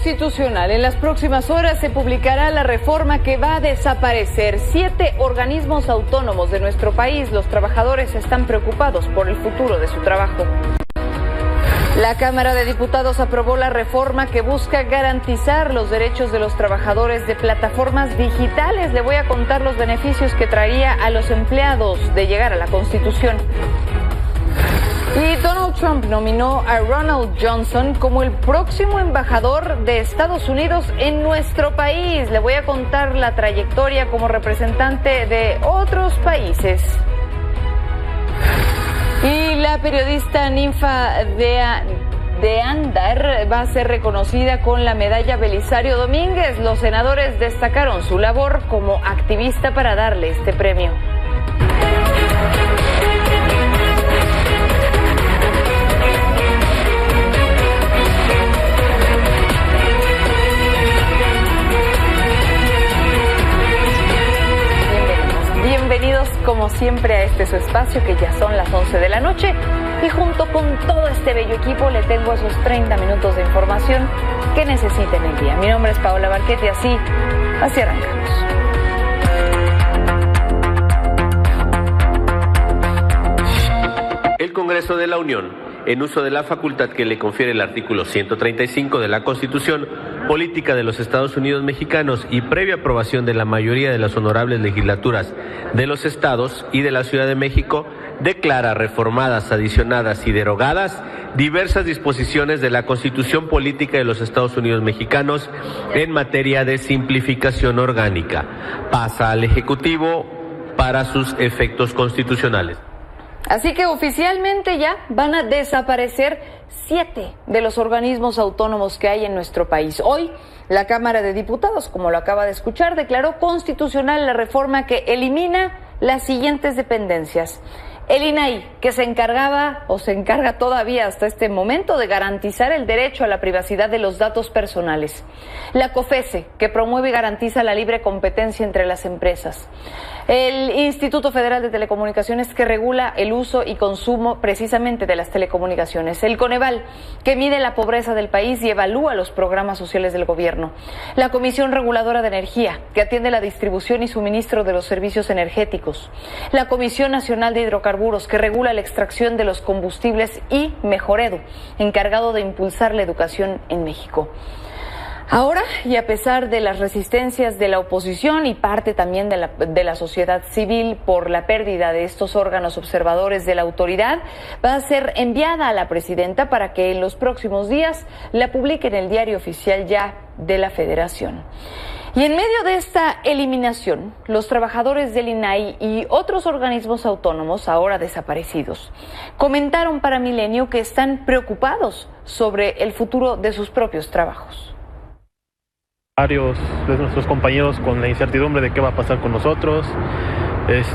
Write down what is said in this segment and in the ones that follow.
Constitucional. En las próximas horas se publicará la reforma que va a desaparecer 7 organismos autónomos de nuestro país. Los trabajadores están preocupados por el futuro de su trabajo. La Cámara de Diputados aprobó la reforma que busca garantizar los derechos de los trabajadores de plataformas digitales. Le voy a contar los beneficios que traería a los empleados de llegar a la Constitución. Y Donald Trump nominó a Ronald Johnson como el próximo embajador de Estados Unidos en nuestro país. Le voy a contar la trayectoria como representante de otros países. Y la periodista Ninfa de Andar va a ser reconocida con la medalla Belisario Domínguez. Los senadores destacaron su labor como activista para darle este premio. Bienvenidos como siempre a este su espacio, que ya son las 11 de la noche, y junto con todo este bello equipo le tengo esos 30 minutos de información que necesiten el día. Mi nombre es Paola Barquete y así arrancamos. El Congreso de la Unión, en uso de la facultad que le confiere el artículo 135 de la Constitución Política de los Estados Unidos Mexicanos y previa aprobación de la mayoría de las honorables legislaturas de los estados y de la Ciudad de México, declara reformadas, adicionadas y derogadas diversas disposiciones de la Constitución Política de los Estados Unidos Mexicanos en materia de simplificación orgánica. Pasa al Ejecutivo para sus efectos constitucionales. Así que oficialmente ya van a desaparecer 7 de los organismos autónomos que hay en nuestro país. Hoy, la Cámara de Diputados, como lo acaba de escuchar, declaró constitucional la reforma que elimina las siguientes dependencias. El INAI, que se encarga todavía hasta este momento de garantizar el derecho a la privacidad de los datos personales. La COFESE, que promueve y garantiza la libre competencia entre las empresas. El Instituto Federal de Telecomunicaciones, que regula el uso y consumo precisamente de las telecomunicaciones. El Coneval, que mide la pobreza del país y evalúa los programas sociales del gobierno. La Comisión Reguladora de Energía, que atiende la distribución y suministro de los servicios energéticos. La Comisión Nacional de Hidrocarburos, que regula la extracción de los combustibles, y Mejoredu, encargado de impulsar la educación en México. Ahora, y a pesar de las resistencias de la oposición y parte también de la sociedad civil por la pérdida de estos órganos observadores de la autoridad, va a ser enviada a la presidenta para que en los próximos días la publique en el Diario Oficial ya de la Federación. Y en medio de esta eliminación, los trabajadores del INAI y otros organismos autónomos, ahora desaparecidos, comentaron para Milenio que están preocupados sobre el futuro de sus propios trabajos. Varios de nuestros compañeros con la incertidumbre de qué va a pasar con nosotros, pues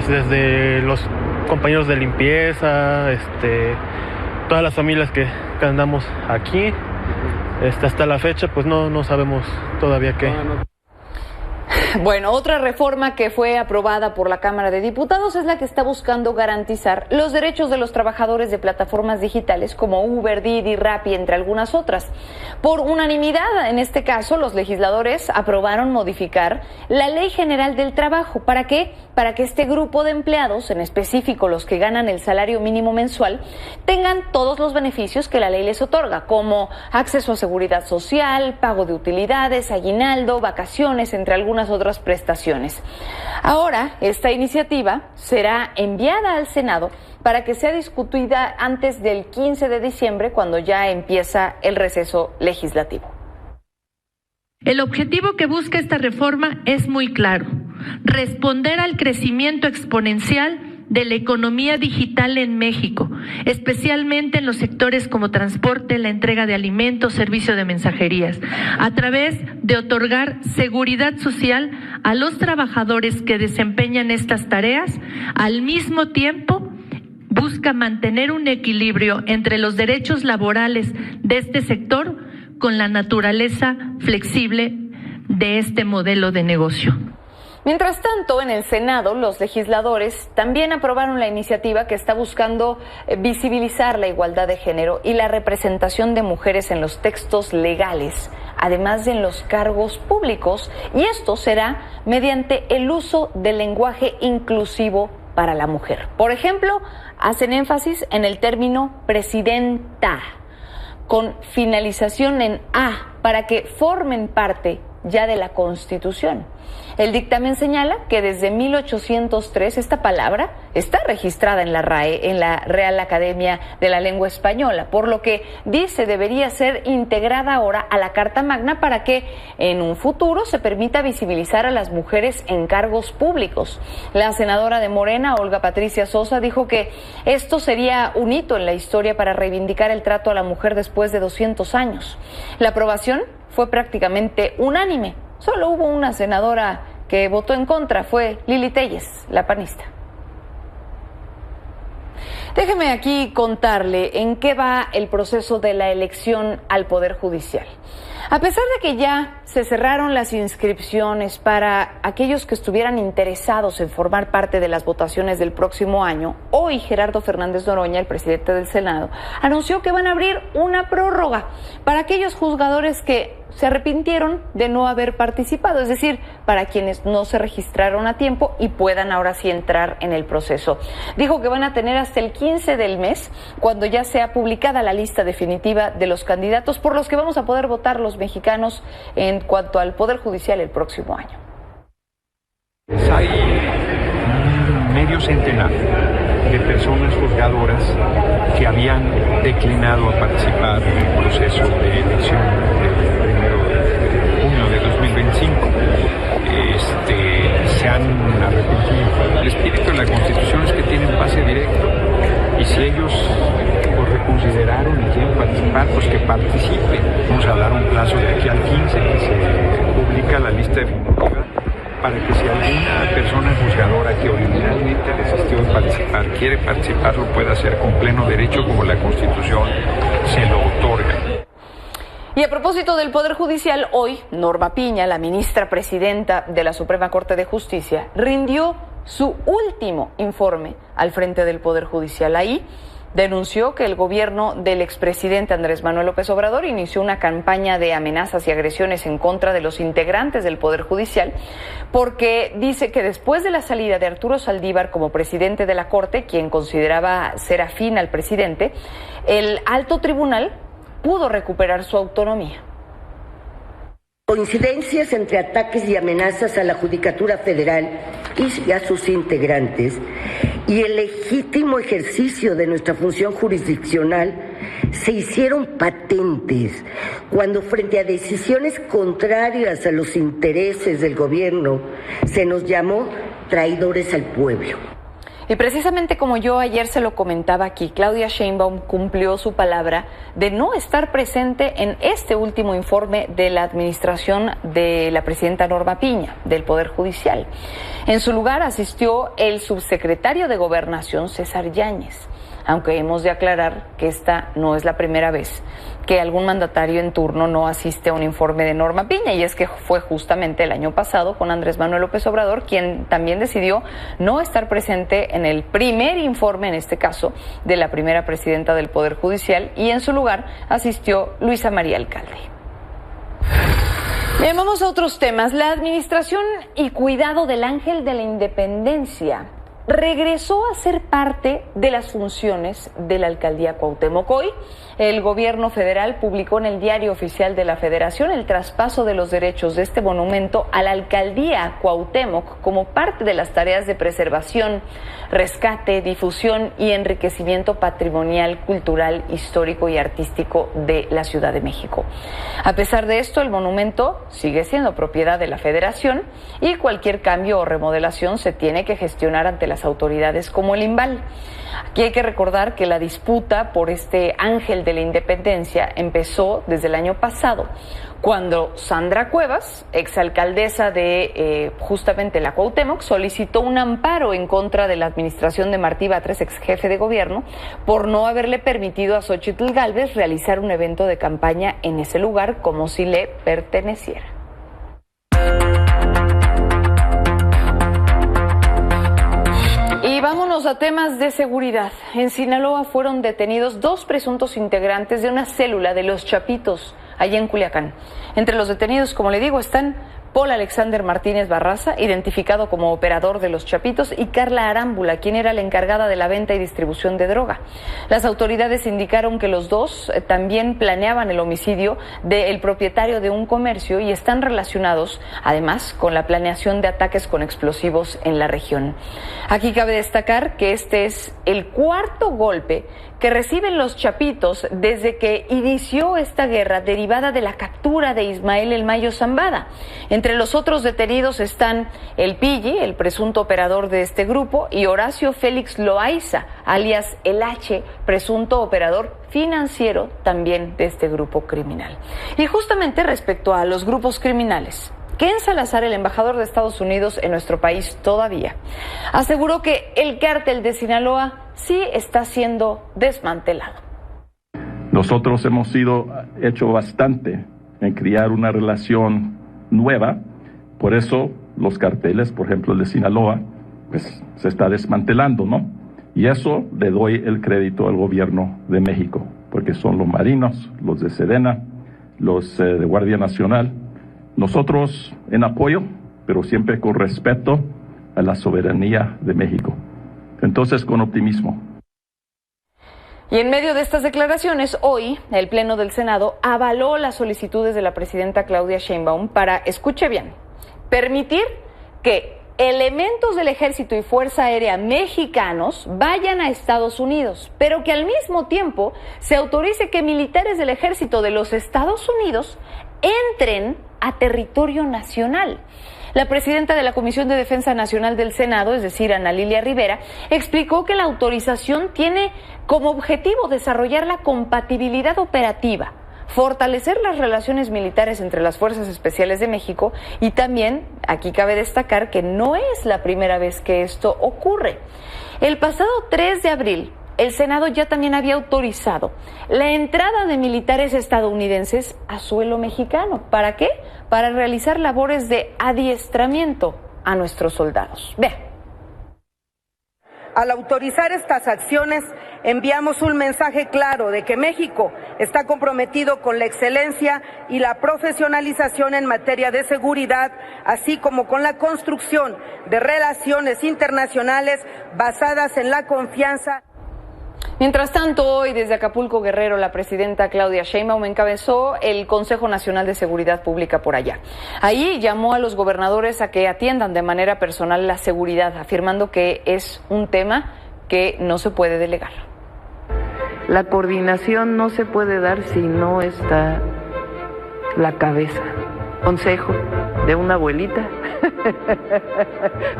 desde los compañeros de limpieza, todas las familias que andamos aquí, hasta la fecha pues no sabemos todavía qué. Bueno, otra reforma que fue aprobada por la Cámara de Diputados es la que está buscando garantizar los derechos de los trabajadores de plataformas digitales como Uber, Didi, Rappi, entre algunas otras. Por unanimidad, en este caso, los legisladores aprobaron modificar la Ley General del Trabajo. ¿Para qué? Para que este grupo de empleados, en específico los que ganan el salario mínimo mensual, tengan todos los beneficios que la ley les otorga, como acceso a seguridad social, pago de utilidades, aguinaldo, vacaciones, entre algunas otras prestaciones. Ahora, esta iniciativa será enviada al Senado para que sea discutida antes del 15 de diciembre, cuando ya empieza el receso legislativo. El objetivo que busca esta reforma es muy claro: responder al crecimiento exponencial de la economía digital en México, especialmente en los sectores como transporte, la entrega de alimentos, servicio de mensajerías, a través de otorgar seguridad social a los trabajadores que desempeñan estas tareas. Al mismo tiempo, busca mantener un equilibrio entre los derechos laborales de este sector con la naturaleza flexible de este modelo de negocio. Mientras tanto, en el Senado, los legisladores también aprobaron la iniciativa que está buscando visibilizar la igualdad de género y la representación de mujeres en los textos legales, además de en los cargos públicos, y esto será mediante el uso del lenguaje inclusivo para la mujer. Por ejemplo, hacen énfasis en el término presidenta, con finalización en A, para que formen parte ya de la Constitución. El dictamen señala que desde 1803 esta palabra está registrada en la RAE, en la Real Academia de la Lengua Española, por lo que dice debería ser integrada ahora a la Carta Magna para que en un futuro se permita visibilizar a las mujeres en cargos públicos. La senadora de Morena, Olga Patricia Sosa, dijo que esto sería un hito en la historia para reivindicar el trato a la mujer después de 200 años. La aprobación fue prácticamente unánime. Solo hubo una senadora que votó en contra, fue Lili Téllez, la panista. Déjeme aquí contarle en qué va el proceso de la elección al Poder Judicial. A pesar de que ya se cerraron las inscripciones para aquellos que estuvieran interesados en formar parte de las votaciones del próximo año, hoy Gerardo Fernández Noroña, el presidente del Senado, anunció que van a abrir una prórroga para aquellos juzgadores que se arrepintieron de no haber participado, es decir, para quienes no se registraron a tiempo y puedan ahora sí entrar en el proceso. Dijo que van a tener hasta el 15 del mes, cuando ya sea publicada la lista definitiva de los candidatos por los que vamos a poder votar los mexicanos en cuanto al Poder Judicial el próximo año. Hay medio centenar de personas juzgadoras que habían declinado a participar en el proceso de elección del 1 de junio de 2025. Se han arrepentido. El espíritu de la Constitución es que tienen pase directo, y si ellos reconsideraron y quieren participar, pues que participen. Vamos a dar un plazo de aquí al 15 que se publica la lista definitiva, para que si alguna persona juzgadora que originalmente desistió de participar quiere participar, lo pueda hacer con pleno derecho, como la Constitución se lo otorga. Y a propósito del Poder Judicial, hoy Norma Piña, la ministra presidenta de la Suprema Corte de Justicia, rindió su último informe al frente del Poder Judicial. Ahí denunció que el gobierno del expresidente Andrés Manuel López Obrador inició una campaña de amenazas y agresiones en contra de los integrantes del Poder Judicial, porque dice que después de la salida de Arturo Saldívar como presidente de la Corte, quien consideraba ser afín al presidente, el alto tribunal pudo recuperar su autonomía. Coincidencias entre ataques y amenazas a la Judicatura Federal y a sus integrantes y el legítimo ejercicio de nuestra función jurisdiccional se hicieron patentes cuando, frente a decisiones contrarias a los intereses del gobierno, se nos llamó traidores al pueblo. Y precisamente como yo ayer se lo comentaba aquí, Claudia Sheinbaum cumplió su palabra de no estar presente en este último informe de la administración de la presidenta Norma Piña, del Poder Judicial. En su lugar asistió el subsecretario de Gobernación, César Yáñez, aunque hemos de aclarar que esta no es la primera vez que algún mandatario en turno no asiste a un informe de Norma Piña, y es que fue justamente el año pasado con Andrés Manuel López Obrador quien también decidió no estar presente en el primer informe, en este caso, de la primera presidenta del Poder Judicial, y en su lugar asistió Luisa María Alcalde. Bien, vamos a otros temas. La administración y cuidado del Ángel de la Independencia regresó a ser parte de las funciones de la alcaldía Cuauhtémoc. Hoy, el gobierno federal publicó en el Diario Oficial de la Federación el traspaso de los derechos de este monumento a la alcaldía Cuauhtémoc como parte de las tareas de preservación, rescate, difusión y enriquecimiento patrimonial, cultural, histórico y artístico de la Ciudad de México. A pesar de esto, el monumento sigue siendo propiedad de la Federación y cualquier cambio o remodelación se tiene que gestionar ante las autoridades como el INVAL. Aquí hay que recordar que la disputa por este Ángel de la Independencia empezó desde el año pasado, cuando Sandra Cuevas, exalcaldesa de justamente la Cuauhtémoc, solicitó un amparo en contra de la administración de Martí Batres, ex jefe de gobierno, por no haberle permitido a Xóchitl Gálvez realizar un evento de campaña en ese lugar como si le perteneciera. Y vámonos a temas de seguridad. En Sinaloa fueron detenidos 2 presuntos integrantes de una célula de los Chapitos, allá en Culiacán. Entre los detenidos, como le digo, están Paul Alexander Martínez Barraza, identificado como operador de los Chapitos, y Carla Arámbula, quien era la encargada de la venta y distribución de droga. Las autoridades indicaron que los dos también planeaban el homicidio del propietario de un comercio y están relacionados, además, con la planeación de ataques con explosivos en la región. Aquí cabe destacar que este es el 4º golpe que reciben los Chapitos desde que inició esta guerra derivada de la captura de Ismael El Mayo Zambada. Entre los otros detenidos están el Pilli, el presunto operador de este grupo, y Horacio Félix Loaiza, alias El H, presunto operador financiero también de este grupo criminal. Y justamente respecto a los grupos criminales, Ken Salazar, el embajador de Estados Unidos en nuestro país todavía, aseguró que el cártel de Sinaloa sí está siendo desmantelado. Nosotros hemos hecho bastante en crear una relación nueva, por eso los carteles, por ejemplo el de Sinaloa, pues se está desmantelando, ¿no? Y eso le doy el crédito al gobierno de México, porque son los marinos, los de Sedena, los de Guardia Nacional. Nosotros en apoyo, pero siempre con respeto a la soberanía de México. Entonces, con optimismo. Y en medio de estas declaraciones, hoy el Pleno del Senado avaló las solicitudes de la presidenta Claudia Sheinbaum para, escuche bien, permitir que elementos del Ejército y Fuerza Aérea mexicanos vayan a Estados Unidos, pero que al mismo tiempo se autorice que militares del Ejército de los Estados Unidos entren a territorio nacional. La presidenta de la Comisión de Defensa Nacional del Senado, es decir, Ana Lilia Rivera, explicó que la autorización tiene como objetivo desarrollar la compatibilidad operativa, fortalecer las relaciones militares entre las Fuerzas Especiales de México y también, aquí cabe destacar que no es la primera vez que esto ocurre. El pasado 3 de abril, el Senado ya también había autorizado la entrada de militares estadounidenses a suelo mexicano. ¿Para qué? Para realizar labores de adiestramiento a nuestros soldados. Vean. Al autorizar estas acciones, enviamos un mensaje claro de que México está comprometido con la excelencia y la profesionalización en materia de seguridad, así como con la construcción de relaciones internacionales basadas en la confianza. Mientras tanto, hoy desde Acapulco, Guerrero, la presidenta Claudia Sheinbaum encabezó el Consejo Nacional de Seguridad Pública por allá. Ahí llamó a los gobernadores a que atiendan de manera personal la seguridad, afirmando que es un tema que no se puede delegar. La coordinación no se puede dar si no está la cabeza. Consejo de una abuelita,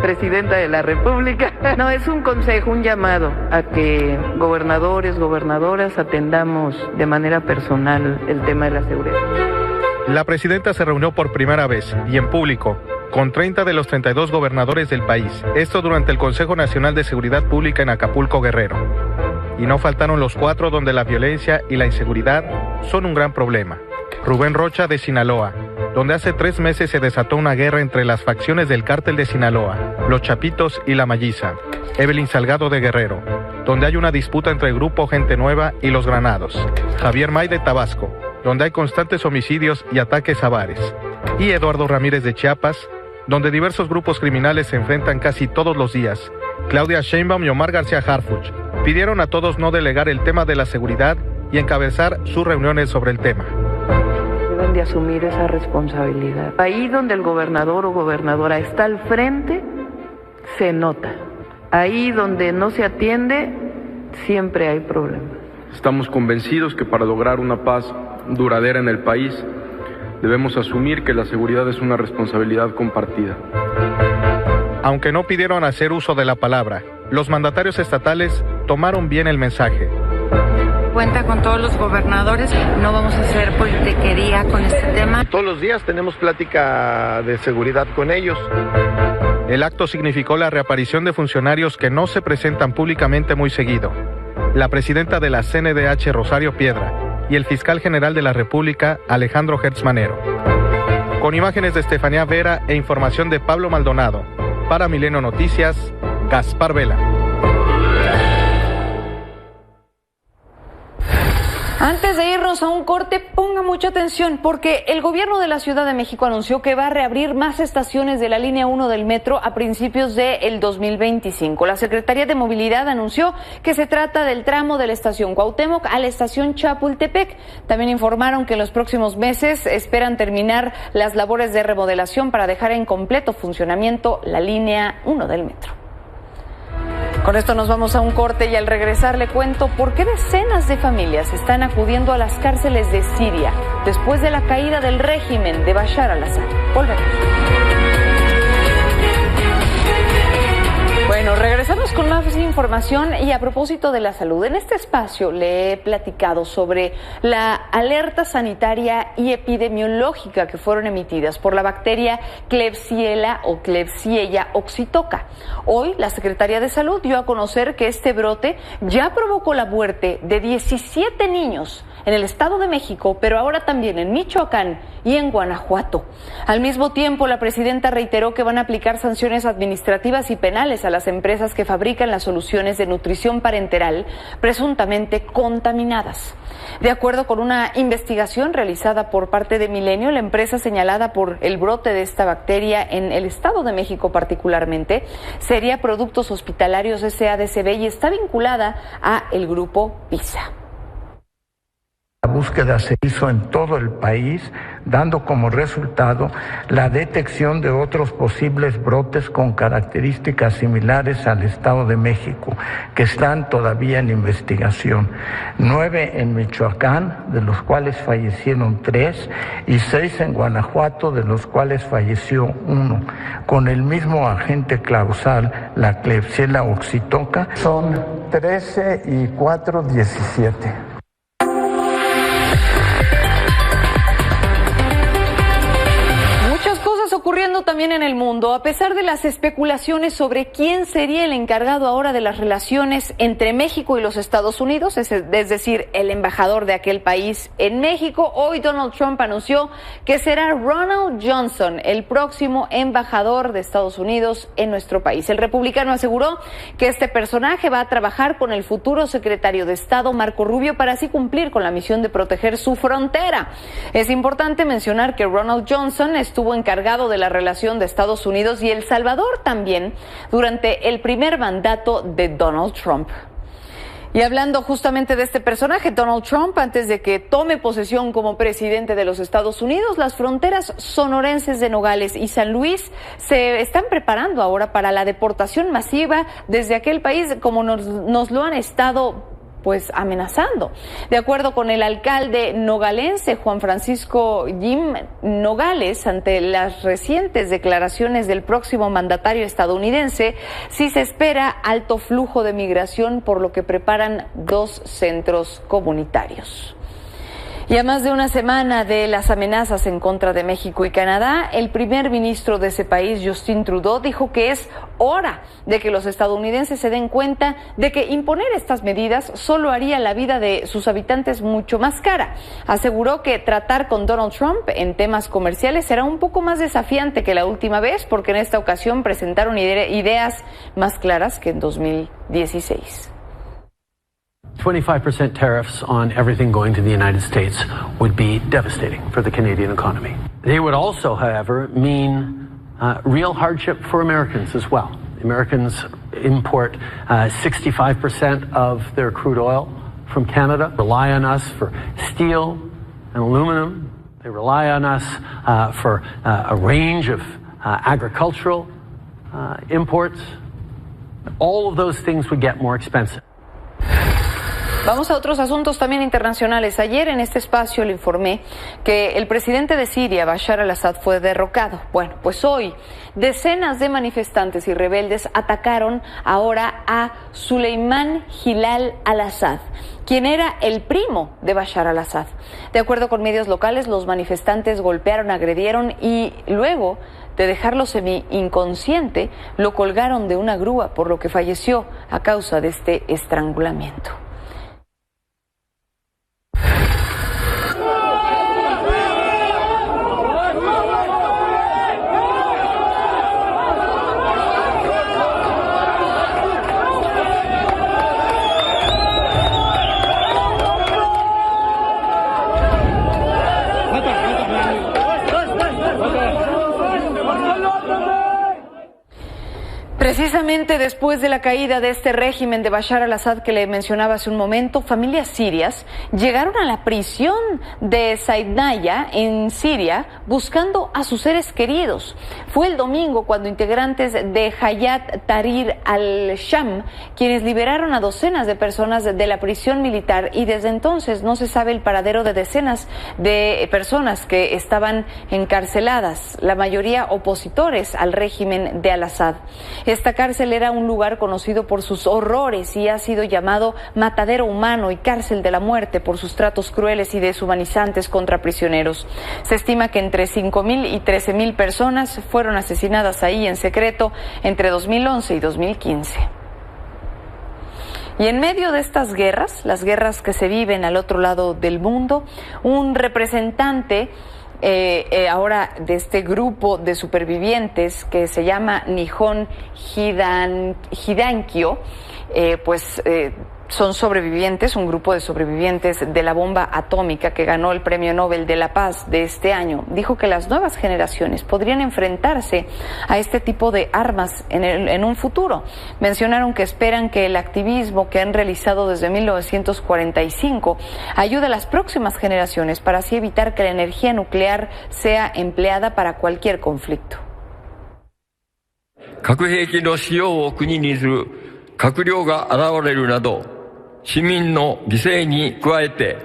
presidenta de la República. No, es un consejo, un llamado a que gobernadores, gobernadoras atendamos de manera personal el tema de la seguridad. La presidenta se reunió por primera vez y en público con 30 de los 32 gobernadores del país. Esto durante el Consejo Nacional de Seguridad Pública en Acapulco, Guerrero. Y no faltaron los 4 donde la violencia y la inseguridad son un gran problema. Rubén Rocha de Sinaloa, donde hace 3 meses se desató una guerra entre las facciones del cártel de Sinaloa, los Chapitos y la Malliza. Evelyn Salgado de Guerrero, donde hay una disputa entre el grupo Gente Nueva y los Granados. Javier May de Tabasco, donde hay constantes homicidios y ataques a bares. Y Eduardo Ramírez de Chiapas, donde diversos grupos criminales se enfrentan casi todos los días. Claudia Sheinbaum y Omar García Harfuch pidieron a todos no delegar el tema de la seguridad y encabezar sus reuniones sobre el tema. Deben de asumir esa responsabilidad. Ahí donde el gobernador o gobernadora está al frente, se nota. Ahí donde no se atiende, siempre hay problemas. Estamos convencidos que para lograr una paz duradera en el país, debemos asumir que la seguridad es una responsabilidad compartida. Aunque no pidieron hacer uso de la palabra, los mandatarios estatales tomaron bien el mensaje. Cuenta con todos los gobernadores, no vamos a hacer politiquería con este tema. Todos los días tenemos plática de seguridad con ellos. El acto significó la reaparición de funcionarios que no se presentan públicamente muy seguido. La presidenta de la CNDH, Rosario Piedra, y el fiscal general de la República, Alejandro Hertz Manero. Con imágenes de Estefanía Vera e información de Pablo Maldonado, para Milenio Noticias, Gaspar Vela. Antes de irnos a un corte, ponga mucha atención porque el gobierno de la Ciudad de México anunció que va a reabrir más estaciones de la línea 1 del metro a principios del 2025. La Secretaría de Movilidad anunció que se trata del tramo de la estación Cuauhtémoc a la estación Chapultepec. También informaron que en los próximos meses esperan terminar las labores de remodelación para dejar en completo funcionamiento la línea 1 del metro. Con esto nos vamos a un corte y al regresar le cuento por qué decenas de familias están acudiendo a las cárceles de Siria después de la caída del régimen de Bashar al-Assad. Volvemos. Bueno, regresamos con más información y a propósito de la salud. En este espacio le he platicado sobre la alerta sanitaria y epidemiológica que fueron emitidas por la bacteria Klebsiella o Klebsiella oxytoca. Hoy la Secretaría de Salud dio a conocer que este brote ya provocó la muerte de 17 niños en el Estado de México, pero ahora también en Michoacán y en Guanajuato. Al mismo tiempo, la presidenta reiteró que van a aplicar sanciones administrativas y penales a las empresas que fabrican las soluciones de nutrición parenteral presuntamente contaminadas. De acuerdo con una investigación realizada por parte de Milenio, la empresa señalada por el brote de esta bacteria en el Estado de México particularmente sería Productos Hospitalarios SADCB y está vinculada a el grupo PISA. La búsqueda se hizo en todo el país, dando como resultado la detección de otros posibles brotes con características similares al Estado de México, que están todavía en investigación. 9 en Michoacán, de los cuales fallecieron 3, y 6 en Guanajuato, de los cuales falleció 1, con el mismo agente causal, la Klebsiella oxytoca. Son 13 y 4, 17. Ocurriendo también en el mundo, a pesar de las especulaciones sobre quién sería el encargado ahora de las relaciones entre México y los Estados Unidos, es decir, el embajador de aquel país en México, hoy Donald Trump anunció que será Ronald Johnson el próximo embajador de Estados Unidos en nuestro país. El republicano aseguró que este personaje va a trabajar con el futuro secretario de Estado, Marco Rubio, para así cumplir con la misión de proteger su frontera. Es importante mencionar que Ronald Johnson estuvo encargado de la relación de Estados Unidos y El Salvador también durante el primer mandato de Donald Trump. Y hablando justamente de este personaje, Donald Trump, antes de que tome posesión como presidente de los Estados Unidos, las fronteras sonorenses de Nogales y San Luis se están preparando ahora para la deportación masiva desde aquel país, como nos lo han estado amenazando. De acuerdo con el alcalde nogalense Juan Francisco Jim Nogales, ante las recientes declaraciones del próximo mandatario estadounidense, sí se espera alto flujo de migración, por lo que preparan 2 centros comunitarios. Y a más de una semana de las amenazas en contra de México y Canadá, el primer ministro de ese país, Justin Trudeau, dijo que es hora de que los estadounidenses se den cuenta de que imponer estas medidas solo haría la vida de sus habitantes mucho más cara. Aseguró que tratar con Donald Trump en temas comerciales será un poco más desafiante que la última vez, porque en esta ocasión presentaron ideas más claras que en 2016. 25% tariffs on everything going to the United States would be devastating for the Canadian economy. They would also, however, mean real hardship for Americans as well. Americans import 65% of their crude oil from Canada, rely on us for steel and aluminum. They rely on us for a range of agricultural imports. All of those things would get more expensive. Vamos a otros asuntos también internacionales. Ayer en este espacio le informé que el presidente de Siria, Bashar al-Assad, fue derrocado. Bueno, pues hoy decenas de manifestantes y rebeldes atacaron ahora a Suleiman Hilal al-Assad, quien era el primo de Bashar al-Assad. De acuerdo con medios locales, los manifestantes golpearon, agredieron y luego de dejarlo semi-inconsciente, lo colgaron de una grúa, por lo que falleció a causa de este estrangulamiento. Precisamente después de la caída de este régimen de Bashar al-Assad que le mencionaba hace un momento, familias sirias llegaron a la prisión de Saidnaya en Siria buscando a sus seres queridos. Fue el domingo cuando integrantes de Hayat Tahrir al-Sham quienes liberaron a docenas de personas de la prisión militar, y desde entonces no se sabe el paradero de decenas de personas que estaban encarceladas, la mayoría opositores al régimen de al-Assad. Esta cárcel era un lugar conocido por sus horrores y ha sido llamado matadero humano y cárcel de la muerte por sus tratos crueles y deshumanizantes contra prisioneros. Se estima que entre 5.000 y 13.000 personas fueron asesinadas ahí en secreto entre 2011 y 2015. Y en medio de estas guerras, las guerras que se viven al otro lado del mundo, un representante ahora de este grupo de supervivientes que se llama Nihon Hidankyo, son sobrevivientes, un grupo de sobrevivientes de la bomba atómica que ganó el Premio Nobel de la Paz de este año. Dijo que las nuevas generaciones podrían enfrentarse a este tipo de armas en un futuro. Mencionaron que esperan que el activismo que han realizado desde 1945 ayude a las próximas generaciones para así evitar que la energía nuclear sea empleada para cualquier conflicto. 核兵器の使用を国にする閣僚が現れるなど、市民の犠牲に加えて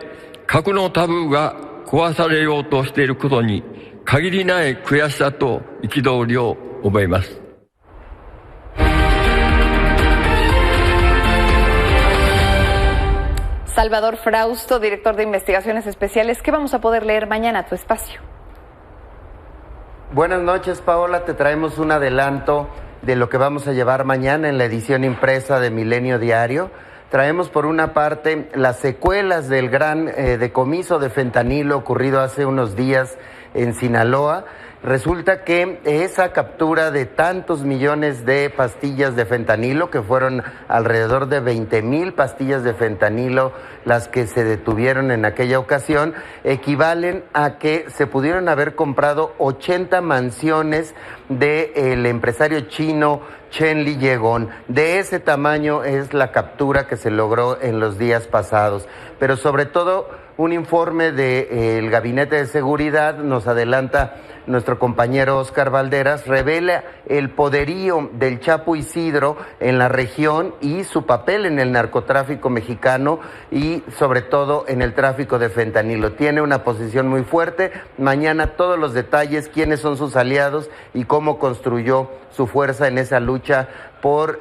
核のタブーが壊されようとしていることに限りない悔しさと憤りを覚えます。Salvador Frausto, director de Investigaciones Especiales, ¿qué vamos a poder leer mañana a tu espacio? Buenas noches, Paola. Te traemos un adelanto de lo que vamos a llevar mañana en la edición impresa de Milenio Diario. Traemos por una parte las secuelas del gran decomiso de fentanilo ocurrido hace unos días en Sinaloa. Resulta que esa captura de tantos millones de pastillas de fentanilo, que fueron alrededor de 20,000 pastillas de fentanilo las que se detuvieron en aquella ocasión, equivalen a que se pudieron haber comprado 80 mansiones del empresario chino Chen Li Yegon. De ese tamaño es la captura que se logró en los días pasados. Pero sobre todo, un informe del Gabinete de Seguridad nos adelanta nuestro compañero Oscar Valderas, revela el poderío del Chapo Isidro en la región y su papel en el narcotráfico mexicano y sobre todo en el tráfico de fentanilo. Tiene una posición muy fuerte. Mañana todos los detalles, quiénes son sus aliados y cómo construyó su fuerza en esa lucha por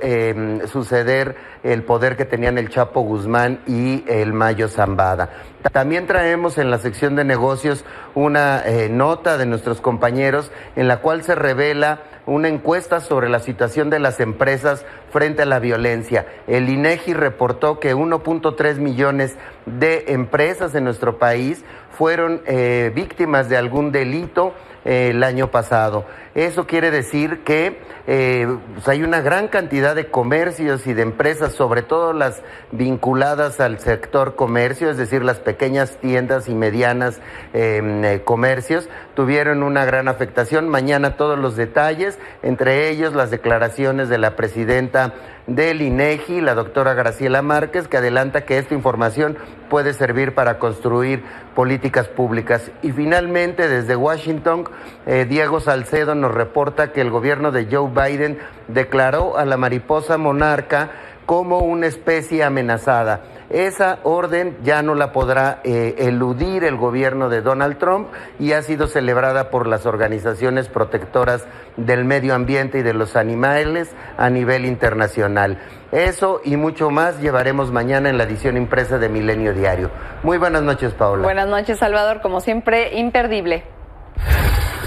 suceder el poder que tenían el Chapo Guzmán y el Mayo Zambada. También traemos en la sección de negocios una nota de nuestros compañeros en la cual se revela una encuesta sobre la situación de las empresas frente a la violencia. El INEGI reportó que 1.3 millones de empresas en nuestro país fueron víctimas de algún delito el año pasado. Eso quiere decir que pues hay una gran cantidad de comercios y de empresas, sobre todo las vinculadas al sector comercio, es decir, las pequeñas tiendas y medianas comercios, tuvieron una gran afectación. Mañana todos los detalles, entre ellos las declaraciones de la presidenta del INEGI, la doctora Graciela Márquez, que adelanta que esta información puede servir para construir políticas públicas. Y finalmente, desde Washington, Diego Salcedo nos reporta que el gobierno de Joe Biden declaró a la mariposa monarca como una especie amenazada. Esa orden ya no la podrá eludir el gobierno de Donald Trump y ha sido celebrada por las organizaciones protectoras del medio ambiente y de los animales a nivel internacional. Eso y mucho más llevaremos mañana en la edición impresa de Milenio Diario. Muy buenas noches, Paola. Buenas noches, Salvador. Como siempre, imperdible.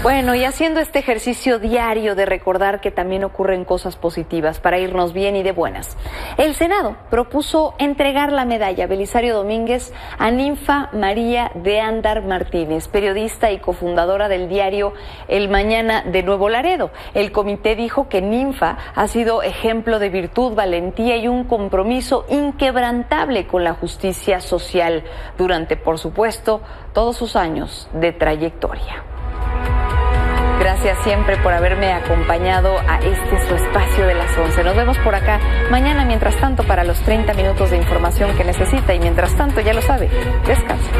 Bueno, y haciendo este ejercicio diario de recordar que también ocurren cosas positivas para irnos bien y de buenas, el Senado propuso entregar la medalla Belisario Domínguez a Ninfa María de Andar Martínez, periodista y cofundadora del diario El Mañana de Nuevo Laredo. El comité dijo que Ninfa ha sido ejemplo de virtud, valentía y un compromiso inquebrantable con la justicia social durante, por supuesto, todos sus años de trayectoria. Gracias. gracias siempre por haberme acompañado a su espacio de las 11. Nos vemos por acá mañana, mientras tanto, para los 30 minutos de información que necesita. Y mientras tanto, ya lo sabe, descansa.